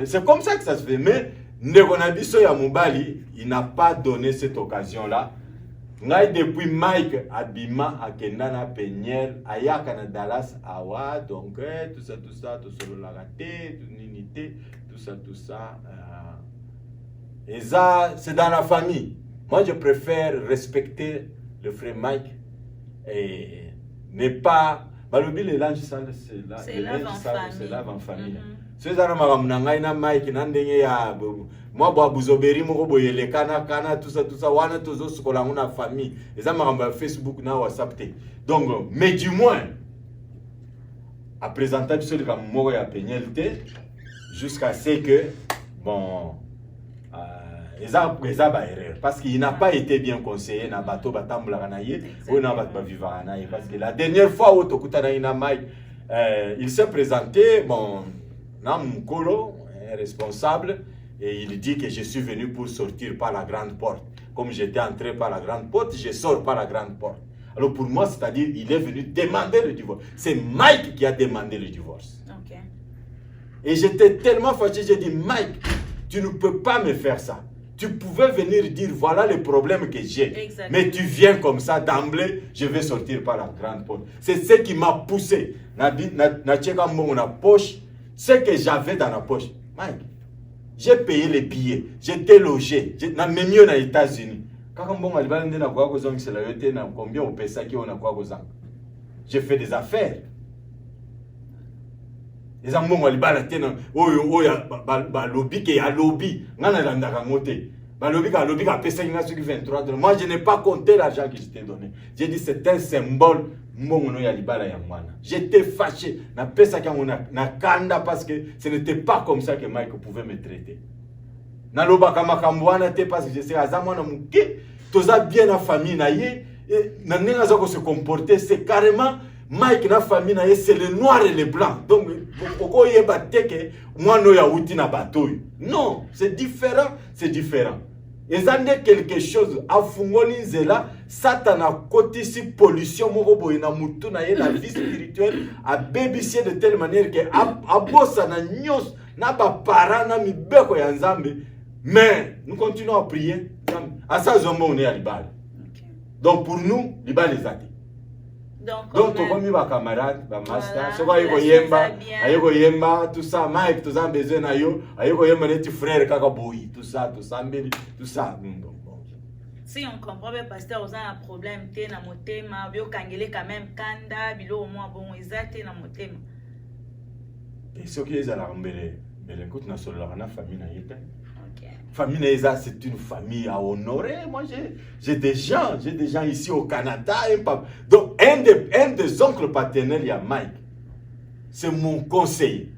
c'est comme ça que ça se fait mais ndeko na biso ya mobali il n'a pas donné cette occasion là. Ngai depuis Mike abima akenda na Peniel ayaka na Dallas awa donc tout ça tout solo la raté tout ninité tout ça et ça c'est dans la famille. Moi je préfère respecter le frère Mike et ne pas balobi le linge sale c'est lave en famille. C'est ça na ngai na Mike na ndenge ya moi ba buzoberi moko boyele kana tout ça wana tozo sukola ngona famille eza maramba Facebook na WhatsApp te donc mais du moins à présenter biso ka moko ya pénalité jusqu'à ce que bon eza ba erreur parce qu'il n'a pas été bien conseillé na bato batambula na ye ou na bato vivra na ye parce que la dernière fois où tokutana ina Mike il s'est présenté bon na mukolo responsable. Et il dit que je suis venu pour sortir par la grande porte. Comme j'étais entré par la grande porte, je sors par la grande porte. Alors pour moi, c'est-à-dire, il est venu demander le divorce. C'est Mike qui a demandé le divorce. Okay. Et j'étais tellement fâché, j'ai dit, Mike, tu ne peux pas me faire ça. tu pouvais venir dire voilà les problèmes que j'ai. Mais tu viens comme ça d'emblée, je vais sortir par la grande porte. C'est ce qui m'a poussé. Na poche, ce que j'avais dans la poche. Mike, j'ai payé les billets, j'étais logé, j'ai même mieux aux États-Unis. Combien on paye ça qui on a quoi aux j'ai fait des affaires. Les amours ont libéré la tête. Oh ya lobby qui a lobby. Ngana landaka ngote. Ba lobby ka pesa inga sur 23 $. Moi je n'ai pas compté l'argent que je t'ai donné. J'ai dit c'est un symbole mbongo ya libala ya mwana. J'étais fâché na pesa ka na kanda parce que ce n'était pas comme ça que Mike pouvait me traiter. Na loba kama kambwana te parce que je sais azamwana muke toza bien na famille na ye na nenga za ko se comporter c'est carrément Mike na famille na ye c'est le noir et le blanc. Donc pourquoi yeba teke mwana ya uti na batoy. Non, c'est différent, c'est différent. Ezande quelque chose afungoli nzela satana kotisi pollution moko boye na mutu na ye la vie spirituelle a bébissier de telle manière que abosa na nyos na ba parents na mibeko ya nzambe. Mais nous continuons à prier. À ça zombo on est à Libal. Donc pour nous Libal est athée. Donc on va camarade, ba master, so va yego yemba, tout ça, Mike, tout ça besoin na yo, ayego yemba net frère kaka boyi, tout ça mbeli, tout ça. Si on comprend bien pasteur, on a un problème té na motema, bio kangele quand même kanda, bilo au moins bon ezate na motema. Et ce qui est à la mbele, mais écoute na solo la famille na yeta. Famille Neza, c'est une famille à honorer. Moi, j'ai des gens ici au Canada. Donc, un des oncles paternels, il y a Mike. C'est mon conseiller.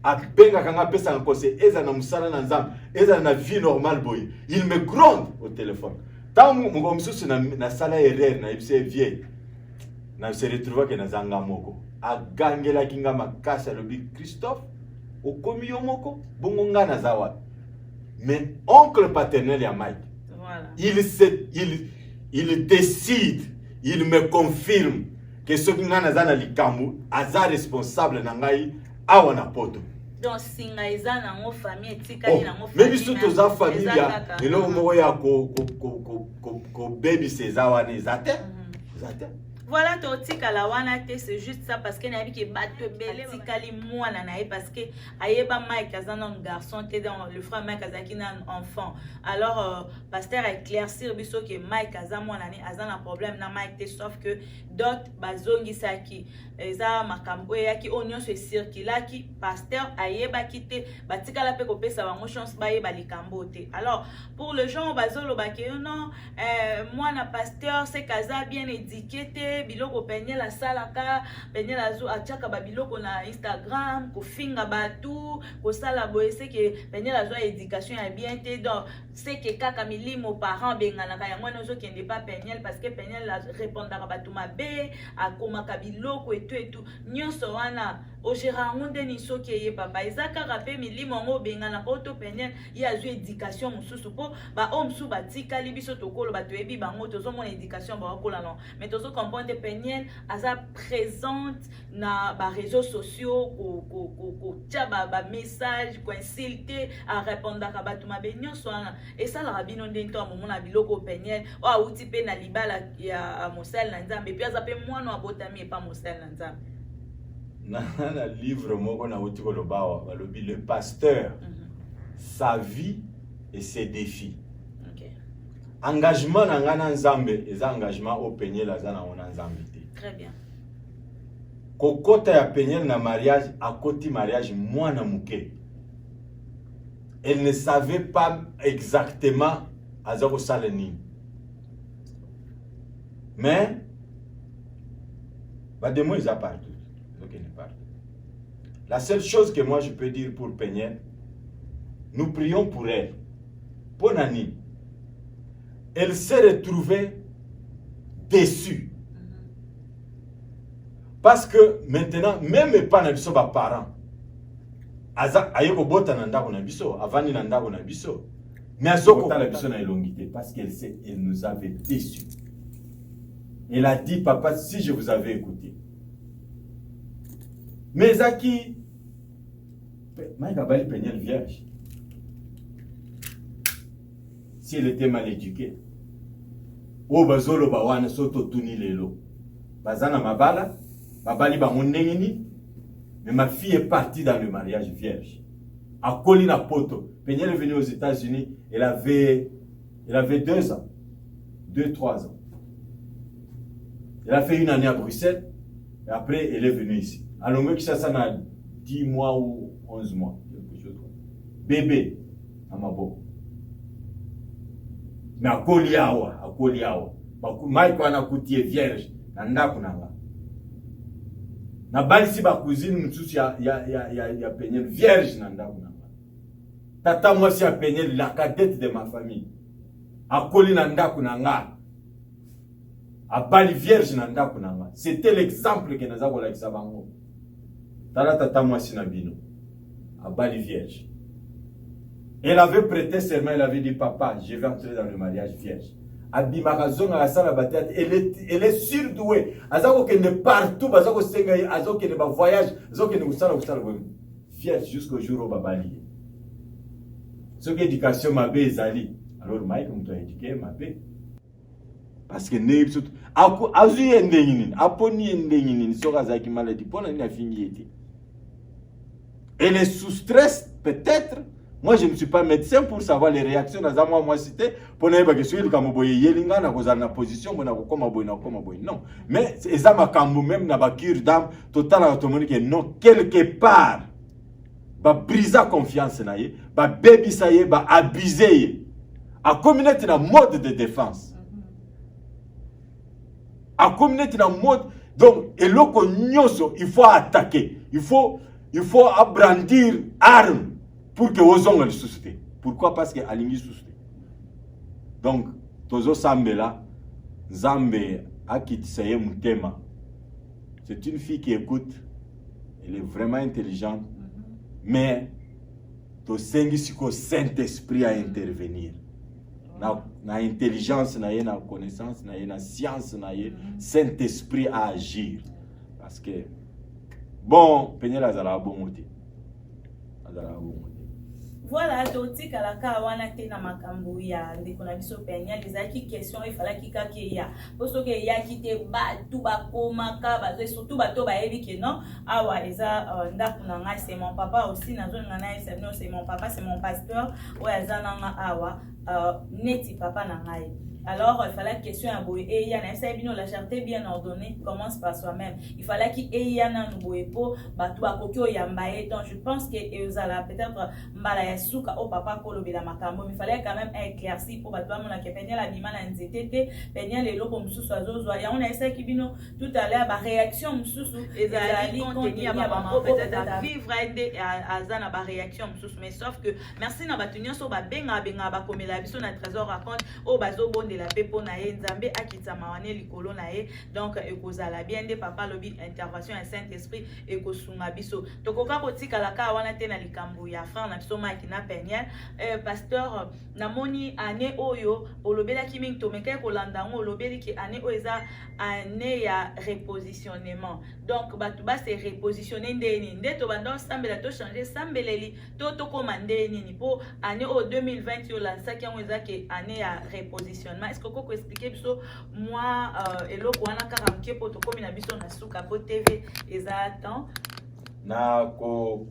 Abenga kanga pesa un conseil. Eza na musala na nzam. Eza na vie normale boy. Il me gronde au téléphone. Tant mon msusu na sala erreur na ibse vieille. Na se retrouva que na zanga moko. A gangela kinga makasa lobi Christophe. Okomi yo moko. Bongo nga na zawa. Mais oncle paternel ya Mike, voilà. Il décide, il me confirme que ce qui n'a pas likambu, aza responsable nangai awana poto. Donc singa eza na ngo famille etikali na ngo famille. Même si tu as famille ya, elo moko ya ko baby sezawa ne zate. Voilà, totika la wana te, c'est juste ça parce que n'a vu que batte belé tikali moi na nae parce que ayeba Mike azana un garçon te dans le frère Mike azaki na un enfant. Alors pasteur a éclaircir biso que Mike azama na azana problème na Mike te sauf que d'autres bazongi saki eza makambo yaki onyo se circula ki pasteur ayeba kité batika la pe ko pesa bango chance bayeba likambo te. Alors pour le gens bazolo ba ke non moi na pasteur c'est kaza bien éduqué te biloko penye la salaka penye la zo achaka ba biloko na Instagram ko finga batu ko sala boyese ke penye la zo éducation ya bien te donc c'est que kaka milimo parents bengana ka yango nozo kende pas penye parce que penye la répondra batu mabe akoma ka biloko et tout nyonso wana o gérant nde ni soki ye papa ezaka rapé milimo ngo bengana ko to penye ya zo éducation mususu po ba omsu batika libiso tokolo bato ebi bango tozo mon éducation ba kola non mais tozo comprendre Peniel aza présente na ba réseaux sociaux ko tia ba message ko insulter à répondre ka batu mabenyo soana et ça la rabino ndento amona biloko Peniel o auti pe na libala ya mosel na nzambe puis aza pe mwana abotami et pas mosel na nzambe na livre moko na uti ko lobawa balobi le pasteur sa vie et ses défis. Engagement na ngana nzambe eza engagement au Peniel azana ona nzambe te. Très bien. Kokota ya Peniel na mariage akoti mariage mwana muke. Elle ne savait pas exactement azako saleni. Mais ba demo ils partout. Donc il est partout. La seule chose que moi je peux dire pour Peniel, nous prions pour elle. Pour Nani. Elle s'est retrouvée déçue. Parce que maintenant, même pas na biso ba parents, aza ayeko bota na ndako na biso, avani na ndako na biso. Mais azoko na biso na elongité parce qu'elle nous avait déçus. Elle a dit papa si je vous avais écouté. Mais Zaki Mike a bali Peniel vierge. si elle était mal éduquée. O bazolo bawana soto tuni lelo. Bazana mabala, babali bamondengini, mais ma fille est partie dans le mariage vierge. À Colina Poto. Peniel est venue aux États-Unis, elle avait 2 ans. 2-3 ans. Elle a fait une année à Bruxelles, et après elle est venue ici. Alors, moi, qui ça n'a 10 mois ou 11 mois, quelque chose. Bébé, à ma boue. Mais à Koliawa. Mike wana kuti vierge, nanda kunanga. Na balisi ba cousine mutsusu ya Peniel vierge nanda kunanga. Tata moi si a Peniel la cadette de ma famille. A Koli nanda kunanga. A bali vierge nanda kunanga. C'était l'exemple que naza kola kisabango. Tata moi si na bino. A bali vierge. Elle avait prêté serment, elle avait dit papa, je vais entrer dans le mariage vierge. Abimakazon à la salle à bataille, elle est surdouée. Azako qu'elle n'est partout, Azako Sengaï, Azako qu'elle n'est pas voyage, Azako qu'elle n'est pas vierge jusqu'au jour où Babali. Ce qui est éducation ma bé Zali. Alors Mike, on doit éduquer ma bé. Parce que ne tout azu yendengini, aponi yendengini, sera zaki maladie, pour la fini. Elle est sous stress peut-être. Moi, je ne suis pas médecin pour savoir les réactions dans moi cité pour ne pas que celui qui a yelinga na kozana position na kokoma boy. Non, mais c'est ça ma kambo même na ba cure d'âme total autonomie que non quelque part ba brisa confiance na ye, ba baby ça ye, ba abuser. A communauté na mode de défense. A communauté na mode donc et loko nyoso il faut attaquer. Il faut abrandir arme. Pour que aux hommes le susciter. Pourquoi? Parce que Alingi susciter. Donc, Tozo Sambela, Zambe Akitsaye Mutema, c'est une fille qui écoute, elle est vraiment intelligente, mais to Sengisiko Saint-Esprit à intervenir. Na intelligence, na connaissance, na science, na Saint-Esprit à agir. Parce que, bon, Peñela Zala bon moté. Voilà, totika la kawana te na makambo ya ndeko na biso Peniel ezaki question il fallait kika ke ya poso ke ya kite ba tout ba komaka ba surtout ba to ba ebi ke non awa eza ndako na ngai c'est mon papa aussi na zone ngana c'est mon papa c'est mon pasteur o eza na nga awa neti papa na ngai. Alors, il fallait question à Boé et Yana. La charité bien ordonnée commence par soi-même. Il fallait qu'il y ait un nouveau bateau à Kokyo Yambaye. Donc, je pense que Eusala peut-être Mbala Yasuka au papa Kolobi la Makambo. Il fallait quand même éclairci pour bateau à mon Peniel la Bima la NZT, Peniel et l'eau Moussou Soazo. Et on a essayé qui bino tout à l'heure, réaction Moussou. Et Zali contenir peut-être à vivre à Zana ba réaction Moussou. Mais sauf que merci na batunyo so ba benga ba comme la biso na trésor raconte au bazo bon de la pepo na ye nzambe akita mawane likolo na ye donc ekozala bien de papa lobi intervention ya Saint-Esprit ekosunga biso tokoka kotika la ka wana te na likambo ya frère na biso Mike na Peniel pasteur namoni année oyo olobela ki mingi to meka kolanda ngo olobeli ki année oyo eza année ya repositionnement donc batu ba se repositionner ndeni ndeto banda sambela to changer sambeleli to komande nini po année au 2020 yo la saki yango eza ke année ya repositionnement. Est-ce que vous pouvez expliquer moi et le point na karamke poto comme na biso na suka po TV exactement na ko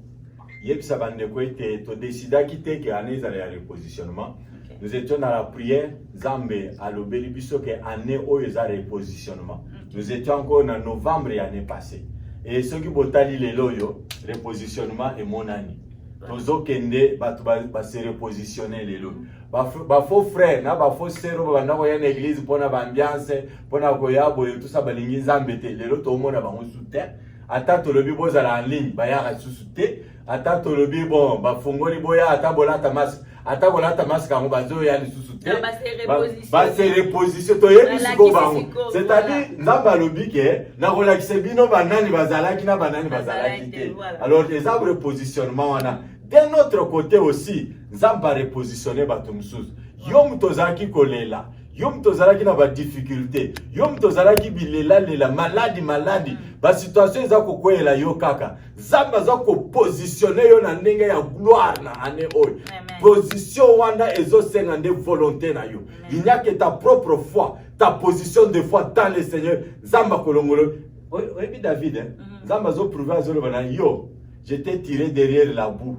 yebisa bande ko ete to décida quitter que année za ya repositionnement. Nous étions dans la prière Zambe à l'obéli biso que année o za repositionnement. Nous étions encore en novembre l'année passée et ceux qui botali les loyo repositionnement et mon année. Tozo kende batu ba se repositionner les loyo. Ba faux frère na ba faux sœur ba na ko ya église pona ba ambiance pona ko ya boye tout ça balingi Nzambe te lelo to mona ba soutien ata to lobi bozala en ligne ba ya soutien ata to lobi bon ba fongoli boya ata bolata mas ka ba zo ya soutien ba se reposition to ye bisiko bango c'est-à-dire Nzambe lobi ke na ko la kisebino banani bazala ki na banani bazala ki te alors les repositionnement wana. D'un autre côté aussi, Nzamba repositionné batumsus. Yom tozaki kolela, yo mutu ozalaki na ba difficulté, yo mutu ozalaki bilela maladi ba situation eza kokwela yo kaka, Nzambe aza ko positionner yo na ndenge ya gloire na ane oyo. Position wanda ezosenga nde volonté na yo. Il n'y a que ta propre foi, ta position de foi dans le Seigneur. Nzambe kolongolo. Oui, David, hein? Nzambe azo prouver azolo bana yo. Je t'ai tiré derrière la boue,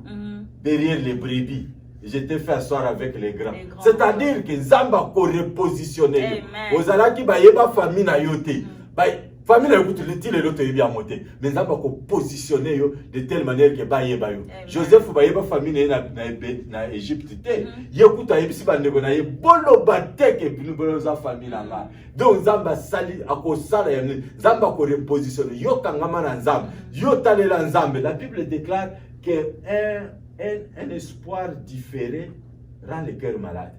derrière les brebis. Je t'ai fait asseoir avec les grands. C'est-à-dire que Nzamba ko repositionner. Ozalaki ba yeba famille na yote. Ba famille na yote le loto yebi amote. Mais Nzamba ko positionner yo de telle manière que ba yeba yo. Joseph ba yeba famille na Égypte te. Yekuta yebisi ba ndeko na ye bolo bateke binu bolo za famille na nga. Donc Nzamba sali akosala ya Nzamba ko repositionner yo kangama na Nzamba. Yo talela Nzambe. La Bible déclare que un espoir différé rend le cœur malade.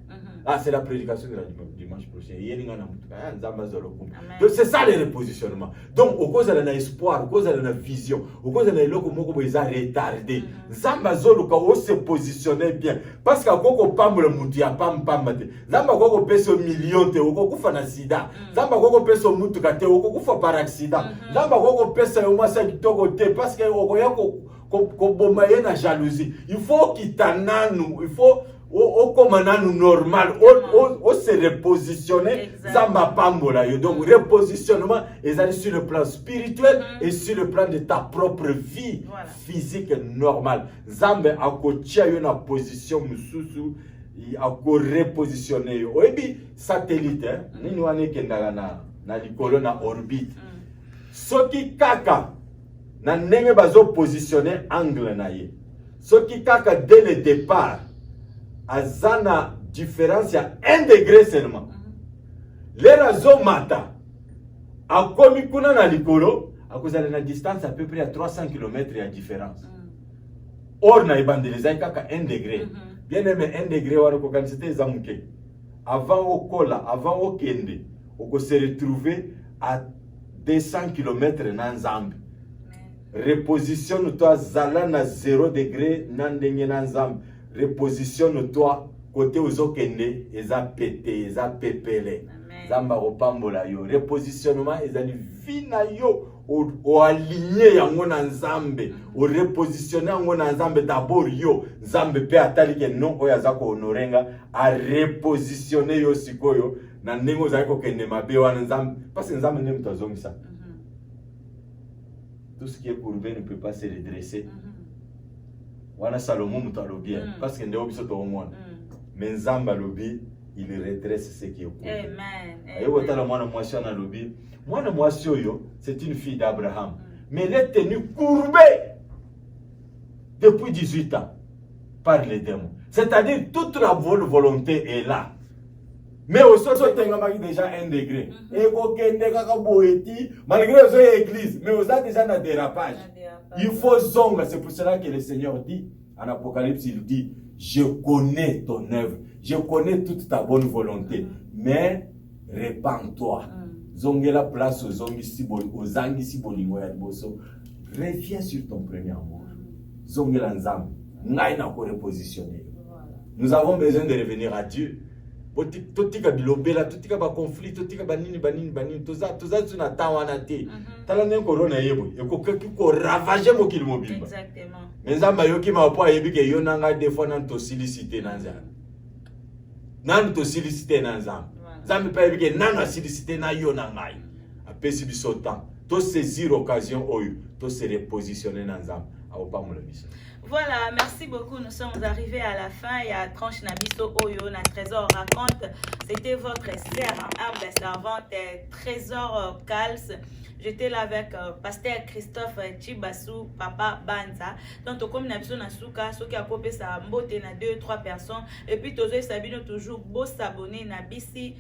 Ah, c'est la prédication de la dimanche prochain. Donc c'est ça le repositionnement. Donc au cause de l'espoir, au cause de la vision, au cause de l'éloko ils ont retardé. Zamba zolo ka se positionner bien. Parce qu'à koko pambo le mutu ya pam te. Zamba koko peso million te oko kufa na sida. Zamba koko peso mutu ka te oko kufa par accident. Zamba koko peso yo masa kitoko te parce que oko yako kobomaye na jalousie. Il faut kitananu, il faut au commandant normal, au se repositionner, Zamba pambola yo. Donc repositionnement est sur le plan spirituel et sur le plan de ta propre vie physique normale. Zamba a kotia yo na position mususu, a ko repositionner yo. Oyebi satellite, nini wane kendaka na likolo na orbite. Soki kaka na ndenge bazo positionner angle na ye. Soki kaka dès le départ azana différence ya 1 degré seulement. Lera zo mata akomi kuna na likolo akozala na distance à peu près à 300 km ya différence. Or na ebandeleza kaka 1 degré. Bien aimé 1 degré wana ko kanisete ezamuke. Avant au kola, avant au kende, on se retrouver à 200 km na Nzambe. Repositionne-toi zala na 0 degré na ndenge na Nzambe. Repositionne-toi côté ozokende eza pété, eza pepele. Nzamba kopambola yo. Repositionnement ezali vina yo o aligné yango na Nzambe. O repositionner yango na Nzambe d'abord yo. Nzambe pe atali ke non oyo azako honorenga a repositionner yo sikoyo na ndenge ozako kende mabe wana Nzambe parce que Nzambe ne mutazongisa. Tout ce qui est courbé ne peut pas se redresser. Wana Salomon mutalobi parce que ndeo biso to omona. Mais Nzamba lobi il redresse ce qui est courbé. Amen. Ayo tala mwana mwasi na lobi. Mwana mwasi oyo c'est une fille d'Abraham. Mais elle est tenue courbée depuis 18 ans par les démons. C'est-à-dire toute la volonté est là. Mais au sol, tu déjà 1 degré. Et malgré l'église, mais vous avez déjà un dérapage. Il faut zonga. C'est pour cela que le Seigneur dit, en Apocalypse, il dit, je connais ton œuvre, je connais toute ta bonne volonté, mais répands-toi. Zongela place aux zongi si bolingo ya liboso. Reviens sur ton premier amour. Zongela nzambe. Ngai na ko repositionner. Nous avons besoin de revenir à Dieu. Totika bilobela, totika ba conflit, totika banini, toza tuna tawana te. Tala ne corona yebo, ko ravager mo kil mobile. Exactement. Mais nzamba yoki ma po yebi ke yo nanga des fois nan to solliciter nan nzamba. Nan to solliciter nan nzamba. Nzamba pa yebi ke nan solliciter na yo nangai. Apesi biso temps. To saisir occasion oyo, to se repositionner nan nzamba. Awo pa mo le biso. Voilà, merci beaucoup. Nous sommes arrivés à la fin. Il y a Tranche Nabiso Oyo, na Trésor raconte. C'était votre sœur, humble servante, Trésor Kals. J'étais là avec Pasteur Christophe Chibassou, Papa Banza. Donc, comme Nabiso Nasuka, ceux qui a copié sa mbote na 2-3 personnes. Et puis, Tozo Sabino toujours beau s'abonner na BC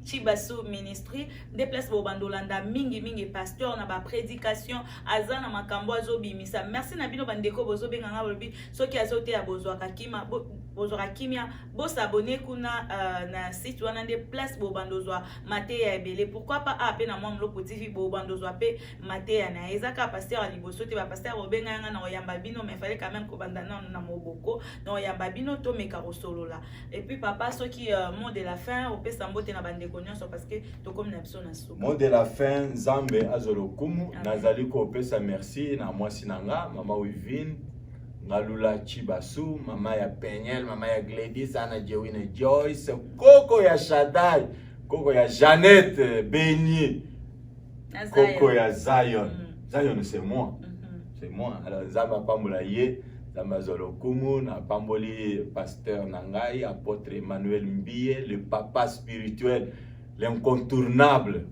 Chibassou Ministry. Déplace vos bandolanda mingi pasteur na ba prédication azana makambo azobimisa. Merci Nabino bandeko bozo benganga lobi. Ceux qui azote ya bozo akakima bozora kimia bo s'abonner kuna na site wana de place bo bandozwa mateya ebele. Pourquoi pas ape na moi mloko TV bo bandozwa pe mateya na ezaka pasteur aliboso te ba pasteur obenga nga na oyamba bino, mais fallait quand même ko bandana na moboko na oyamba bino to meka solola. Et puis papa ceux qui mot de la fin au pesa mbote na bande konyoso parce que to comme na biso na suka. Mot de la fin Nzambe azolokumu nazali ko pesa merci na mwasi nanga mama Wivine Ngalula Chibasu, mama ya Penyel, mama ya Gladys, Anna Jewine Joyce, Coco ya Shaddai, Coco ya Jeannette, Béni, Coco ya Zion. Zion c'est moi. C'est moi. Alors Zamba Pambola Ye, Zamba Zolokumu, na Pamboli pasteur Nangai, apôtre Emmanuel Mbie, le papa spirituel, l'incontournable,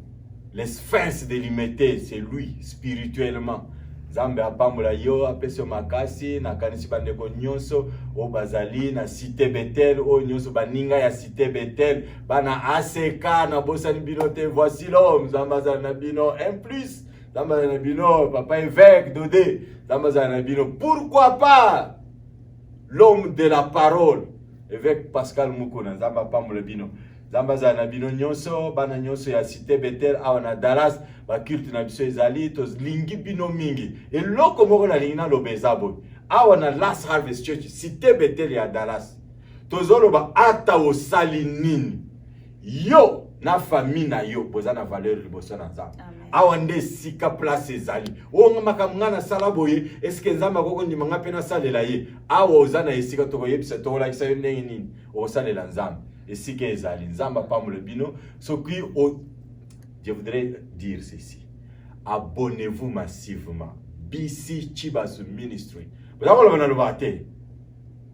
les sphinx délimité, c'est lui spirituellement. Zambe apambola yo apesi makasi na kanisi bandeko nyonso o bazali na cité Bethel o nyonso baninga ya cité Bethel bana ACK na bosani bino te, voici l'homme Zambaza na bino un plus Zambaza na bino papa évêque Dodé Zambaza na bino pourquoi pas l'homme de la parole évêque Pascal Mukuna Zamba pambola bino Zambaza na bino nyonso bana nyonso ya cité Bethel awana Dallas ba culte na biso ezali to lingi bino mingi et loko moko na lingi na lobezabo awana Last Harvest Church cité Bethel ya Dallas tozolo ba ata osali nini yo na famille na yo boza na valeur liboso na Nzambe awande sika place ezali o makamanga na sala boye est-ce que Nzambe akoko ndima nga pe na salela ye awa oza na esika to koyebisa to la kisa yo ndenge nini o salela Nzambe esika ezali Nzambe pamole bino soki o. Je voudrais dire ceci. Abonnez-vous massivement. BC Chibasu Ministry. Vous avez le bâté.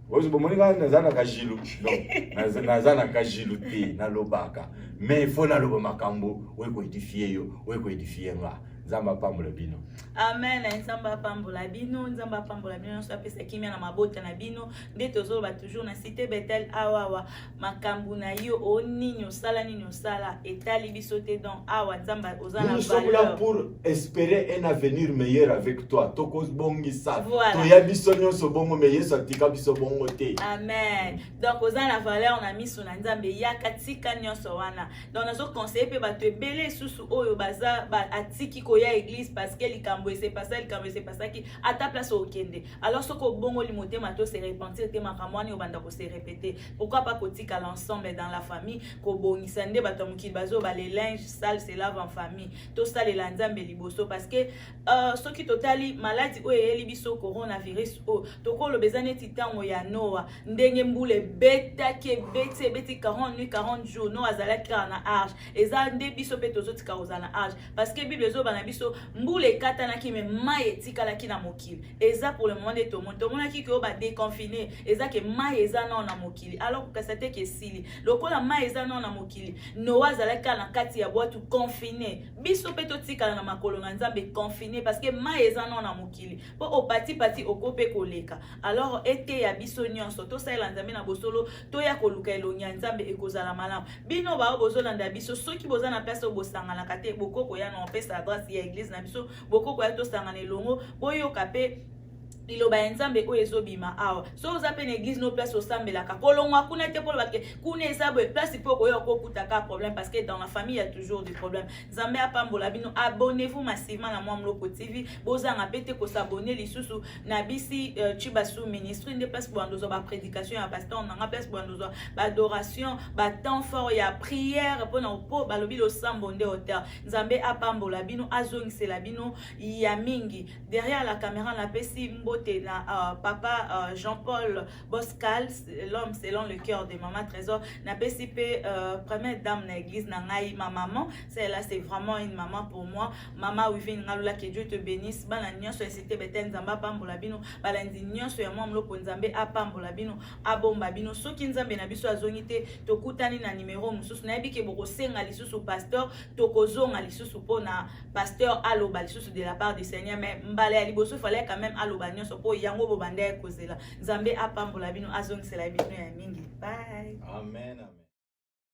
Vous avez nazana kajilu. Non, nazana kajilu te na lobaka. Mais il faut na loba makambo, we ko édifier yo, we ko édifier nga. Nzamba pambola bino. Amen. Nzamba pambola bino, Nzamba pambola bino, so pesa kimia na mabota na bino, nde tozo ba toujours na cité Bethel awawa makambu na yo oninyo sala ninyo sala etali biso te donc awa Nzamba ozana valeur. Nous sommes là pour espérer un avenir meilleur avec toi. Tokos bongisa. Voilà. To ya biso nyonso bongo meilleur so tika biso bongo te. Amen. Donc ozana valeur on a mis sur Nzambe ya katika nyonso wana. Donc nazo conseiller pe ba te belé susu oyo baza ba atiki ya église parce que likambo c'est pas ça qui à ta place au kende. Alors ce que bongo limote mato se repentir te makamwani obanda ko se répéter. Pourquoi pas kotika l'ensemble dans la famille ko bongisa nde bato mukili bazo ba les linges sales se lave en famille. To sale la Nzambe liboso parce que ce qui totali maladie o eli biso coronavirus o to ko lo bezane titango ya Noah ndenge mbule beta ke beti 40 nuits 40 jours no azala kana arche eza nde biso pe tozotika ozana arche parce que bible zo bana biso mbule katana ki me mai etikala ki na mokili eza pour le moment de to mona ki ko ba déconfiné eza ke mai eza na mokili alors que ça te ke sili lokola mai eza na mokili Noah azala kana kati ya boîte confiné biso pe to tikala na makolo na Nzambe confiné parce que mai eza na mokili po o pati okope koleka alors ete ya biso nyonso to sala Nzambe na bosolo to ya koluka elonya Nzambe ekozala malamu bino ba bozolanda biso soki boza na place obosanga na kate bokoko ya na pesa grâce ya église na biso bokoko ya to sanga na elongo boyoka pe iloba Nzambe o ezobima awa so ozape na église no place osambela ka kolongwa kuna te polo bake kuna ezabo place po ko yo ko kutaka problème parce que dans la famille il y a toujours des problèmes. Nzambe apambola bino abonnez-vous massivement na moi mloko TV bozanga pete ko s'abonner lisusu na bisi Chibasu Ministry de place pour andozo ba prédication ya pasteur na place pour andozo ba adoration ba temps fort ya prière pour na po balobi lo sambonde hauteur. Nzambe apambola bino azongisela bino ya mingi derrière la caméra na pesi na papa Jean-Paul Boscal, l'homme selon le cœur de maman Trésor, n'a pas si première dame dans l'église, n'a ma maman, celle-là c'est vraiment une maman pour moi, maman Wivine Ngalula, que Dieu te bénisse, balandion sur cité beten Nzamba pambolabino, balandion sur moi mloko Nzambe apambolabino, abombabino, so ki Nzambe na biso azongite, tokutani na numéro mususu, na ebike boko senga lisusu pasteur, tokozonga lisusu po na pasteur aloba lisusu de la part du Seigneur, mais mbale aliboso fallait quand même aloba nyonso po yango bobanda ekozela Nzambe apambola bino azongisela bino ya mingi. Bye. Amen.